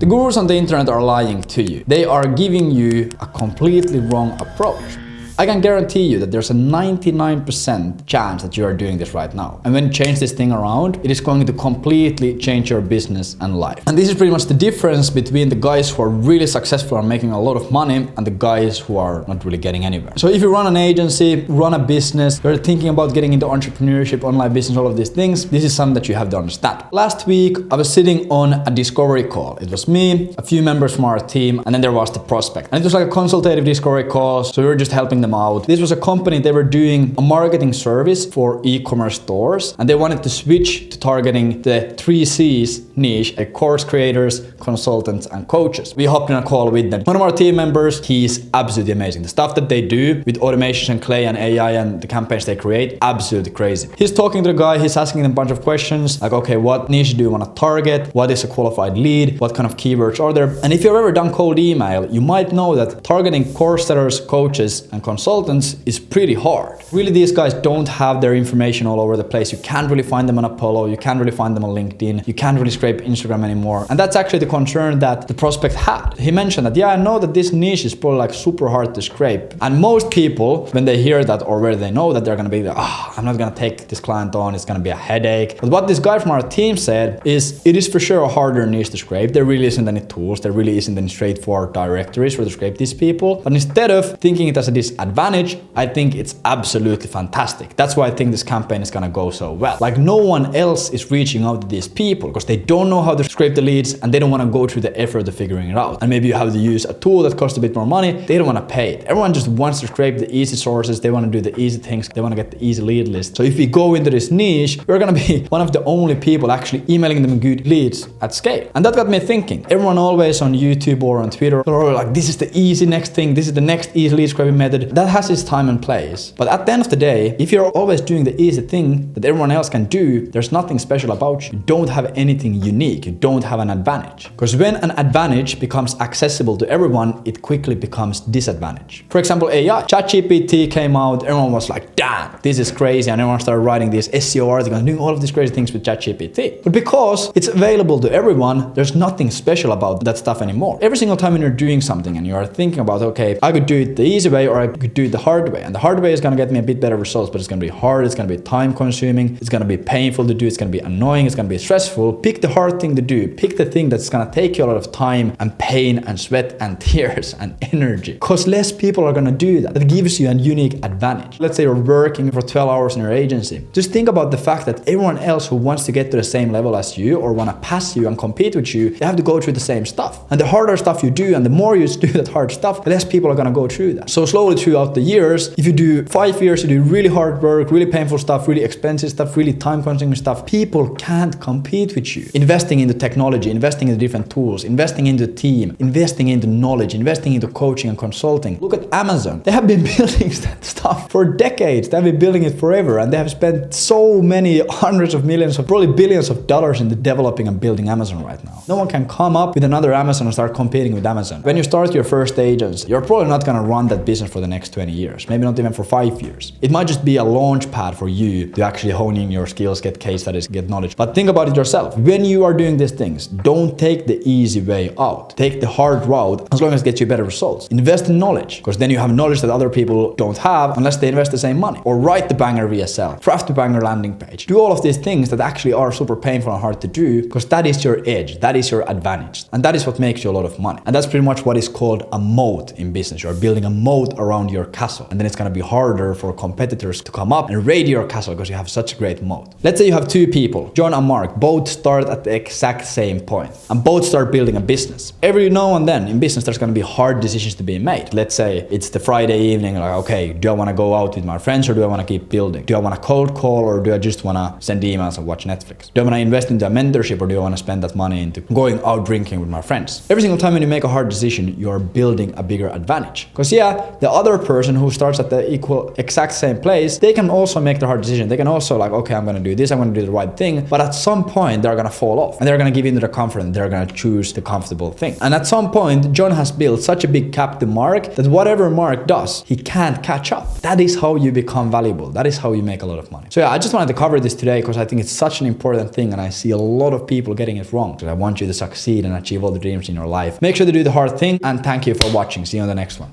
The gurus on the internet are lying to you. They are giving you a completely wrong approach. I can guarantee you that there's a 99% chance that you are doing this right now. And when you change this thing around, it is going to completely change your business and life. And this is pretty much the difference between the guys who are really successful and making a lot of money and the guys who are not really getting anywhere. So if you run an agency, run a business, you're thinking about getting into entrepreneurship, online business, all of these things, this is something that you have to understand. Last week, I was sitting on a discovery call. It was me, a few members from our team, and then there was the prospect. And it was like a consultative discovery call, so we were just helping them out. This was a company, they were doing a marketing service for e-commerce stores, and they wanted to switch to targeting the 3Cs niche, like course creators, consultants, and coaches. We hopped in a call with them. One of our team members, he's absolutely amazing. The stuff that they do with automations and Clay and AI and the campaigns they create, absolutely crazy. He's talking to the guy, he's asking him a bunch of questions, like, okay, what niche do you want to target? What is a qualified lead? What kind of keywords are there? And if you've ever done cold email, you might know that targeting course sellers, coaches, and consultants is pretty hard. Really, these guys don't have their information all over the place. You can't really find them on Apollo, you can't really find them on LinkedIn, you can't really scrape Instagram anymore. And that's actually the concern that the prospect had. He mentioned that, yeah, I know that this niche is probably like super hard to scrape. And most people, when they hear that or where they know that, they're gonna be like, I'm not gonna take this client on, it's gonna be a headache. But what this guy from our team said is, it is for sure a harder niche to scrape. There really isn't any tools, there really isn't any straightforward directories for to scrape these people. But instead of thinking it as a disadvantage, I think it's absolutely fantastic. That's why I think this campaign is gonna go so well. Like, no one else is reaching out to these people because they don't know how to scrape the leads and they don't want to go through the effort of figuring it out. And maybe you have to use a tool that costs a bit more money. They don't want to pay it. Everyone just wants to scrape the easy sources. They want to do the easy things. They want to get the easy lead list. So if we go into this niche, we're gonna be one of the only people actually emailing them good leads at scale. And that got me thinking. Everyone always on YouTube or on Twitter, they're all like, this is the easy next thing. This is the next easy lead scraping method. That has its time and place. But at the end of the day, if you're always doing the easy thing that everyone else can do, there's nothing special about you. You don't have anything unique. You don't have an advantage. Because when an advantage becomes accessible to everyone, it quickly becomes disadvantage. For example, AI. ChatGPT came out, everyone was like, damn, this is crazy. And everyone started writing these SEO articles, doing all of these crazy things with ChatGPT. But because it's available to everyone, there's nothing special about that stuff anymore. Every single time when you're doing something and you are thinking about, okay, I could do it the easy way or I could do it the hard way. And the hard way is gonna get me a bit better results, but it's gonna be hard, it's gonna be time consuming, it's gonna be painful to do, it's gonna be annoying, it's gonna be stressful. Pick the hard thing to do. Pick the thing that's gonna take you a lot of time and pain and sweat and tears and energy. Because less people are gonna do that. That gives you a unique advantage. Let's say you're working for 12 hours in your agency. Just think about the fact that everyone else who wants to get to the same level as you or wanna pass you and compete with you, they have to go through the same stuff. And the harder stuff you do and the more you do that hard stuff, the less people are gonna go through that. So slowly throughout the years, if you do 5 years, you do really hard work, really painful stuff, really expensive stuff, really time consuming stuff, people can't compete with you. Investing into technology, investing into different tools, investing into team, investing into knowledge, investing into coaching and consulting. Look at Amazon. They have been building that stuff for decades. They have been building it forever and they have spent so many hundreds of millions of, probably billions of dollars into developing and building Amazon right now. No one can come up with another Amazon and start competing with Amazon. When you start your first agency, you're probably not gonna run that business for the next 20 years, maybe not even for 5 years. It might just be a launch pad for you to actually hone in your skills, get case studies, get knowledge. But think about it yourself. When you are doing these things, don't take the easy way out. Take the hard route as long as it gets you better results. Invest in knowledge, because then you have knowledge that other people don't have unless they invest the same money. Or write the banger VSL, craft the banger landing page. Do all of these things that actually are super painful and hard to do, because that is your edge, that is your advantage. And that is what makes you a lot of money. And that's pretty much what is called a moat in business. You're building a moat around your castle. And then it's gonna be harder for competitors to come up and raid your castle because you have such a great moat. Let's say you have two people, John and Mark, both start at the exact same point and both start building a business. Every now and then in business, there's gonna be hard decisions to be made. Let's say it's the Friday evening, like, okay, do I wanna go out with my friends or do I wanna keep building? Do I wanna cold call or do I just wanna send emails and watch Netflix? Do I wanna invest into a mentorship or do I wanna spend that money into going out drinking with my friends? Every single time when you make a hard decision, you are building a bigger advantage. Because yeah, the other other person who starts at the exact same place, they can also make the hard decision. They can also like, okay, I'm gonna do this, I'm gonna do the right thing. But at some point, they're gonna fall off and they're gonna give in to the confidence. They're gonna choose the comfortable thing. And at some point, John has built such a big gap to Mark that whatever Mark does, he can't catch up. That is how you become valuable. That is how you make a lot of money. So yeah, I just wanted to cover this today because I think it's such an important thing and I see a lot of people getting it wrong. So I want you to succeed and achieve all the dreams in your life. Make sure to do the hard thing and thank you for watching. See you on the next one.